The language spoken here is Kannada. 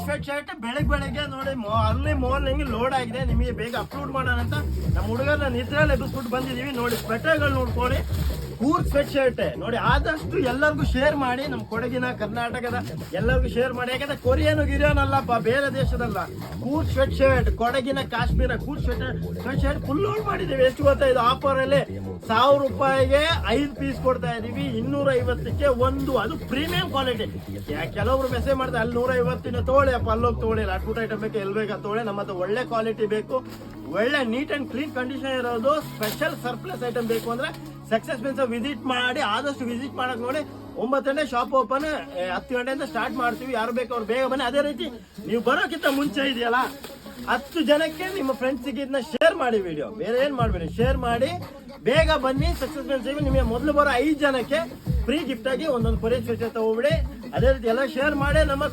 ಸ್ವೆಟ್ ಶರ್ಟ್ ಬೆಳಗ್ಗೆ ನೋಡಿ ಅಲ್ಲಿ ಮಾರ್ನಿಂಗ್ ಲೋಡ್ ಆಗಿದೆ. ನಿಮಗೆ ಬೇಗ ಅಪ್ಲೋಡ್ ಮಾಡೋಣ ಅಂತ ನಮ್ಮ ಹುಡುಗರನ್ನ ನಿದ್ರೆಯಲ್ಲಿ ಎಬ್ಬಿಸ್ಬಿಟ್ಟು ಬಂದಿದೀವಿ. ನೋಡಿ ಸ್ವೆಟರ್ಗಳು ನೋಡ್ಕೊಳ್ಳಿ, ಕೂರ್ಗ್ ಸ್ವೆಟ್ ಶರ್ಟ್ ನೋಡಿ. ಆದಷ್ಟು ಎಲ್ಲರಿಗೂ ಶೇರ್ ಮಾಡಿ, ನಮ್ಮ ಕೊಡಗಿನ ಕರ್ನಾಟಕದ ಎಲ್ಲರಿಗೂ ಶೇರ್ ಮಾಡಿ. ಯಾಕಂದ್ರೆ ಕೊರಿಯನ್ ಅಲ್ಲಪ್ಪ, ಬೇರೆ ದೇಶದಲ್ಲ. ಕೂರ್ಗ್ ಸ್ವೆಟ್ ಶರ್ಟ್, ಕೊಡಗಿನ Kashmir Coorg sweat shirt full load ಮಾಡಿದ್ದೀವಿ. ಎಷ್ಟು ಗೊತ್ತಾ, ಇದು ಆಫರ್ ಅಲ್ಲಿ 1000 ರೂಪಾಯಿಗೆ 5 ಪೀಸ್ ಕೊಡ್ತಾ ಇದೀವಿ. 250ಕ್ಕೆ ಒಂದು, ಅದು ಪ್ರೀಮಿಯಂ ಕ್ವಾಲಿಟಿ. ಕೆಲವರು ಮೆಸೇಜ್ ಮಾಡ್ತಾರೆ ಅಲ್ಲಿ 150 ತೋಳೆ ಅಪ್ಪ, ಅಲ್ಲೋಗಿ ತೋಳಿ, ಅಟ್ಬಿಟ್ ಐಟಮ್ ಬೇಕು, ಎಲ್ಲಿ ಬೇಕಾ ತೋಳೆ. ನಮ್ಮ ಹತ್ರ ಒಳ್ಳೆ ಕ್ವಾಲಿಟಿ ಬೇಕು, ಒಳ್ಳೆ ನೀಟ್ ಅಂಡ್ ಕ್ಲೀನ್ ಕಂಡೀಷನ್ ಇರೋದು. ಸ್ಪೆಷಲ್ ಸರ್ಪ್ಲಸ್ ಐಟಮ್ ಬೇಕು ಅಂದ್ರೆ ಸಕ್ಸಸ್ ಮೆನ್ಸ್ ವಿಸಿಟ್ ಮಾಡಿ, ಆದಷ್ಟು ವಿಸಿಟ್ ಮಾಡಕ್ ನೋಡಿ. 9 ಗಂಟೆ ಶಾಪ್ ಓಪನ್, 10 ಗಂಟೆಯಿಂದ ಸ್ಟಾರ್ಟ್ ಮಾಡ್ತೀವಿ. ಯಾರು ಬೇಕು ಅವ್ರು ಬೇಗ ಬನ್ನಿ. ಅದೇ ರೀತಿ ನೀವು ಬರೋಕ್ಕಿಂತ ಮುಂಚೆ ಇದೆಯಲ್ಲ, 10 ಜನಕ್ಕೆ ನಿಮ್ಮ ಫ್ರೆಂಡ್ಸಿಗೆ ಇದನ್ನ ಶೇರ್ ಮಾಡಿ. ವಿಡಿಯೋ ಬೇರೆ ಏನ್ ಮಾಡ್ಬೇಡಿ, ಶೇರ್ ಮಾಡಿ, ಬೇಗ ಬನ್ನಿ. ಸಕ್ಸಸ್ ಮೆನ್ಸ್ ನಿಮಗೆ ಮೊದಲು ಬರೋ 5 ಜನಕ್ಕೆ ಫ್ರೀ ಗಿಫ್ಟ್ ಆಗಿ ಒಂದೊಂದು ಕೊರಿಯನ್ ಸ್ವೆಟರ್ ತಗೋಬಿಡಿ. ಅದೇ ರೀತಿ ಎಲ್ಲ ಶೇರ್ ಮಾಡಿ. ನಮ್ಮ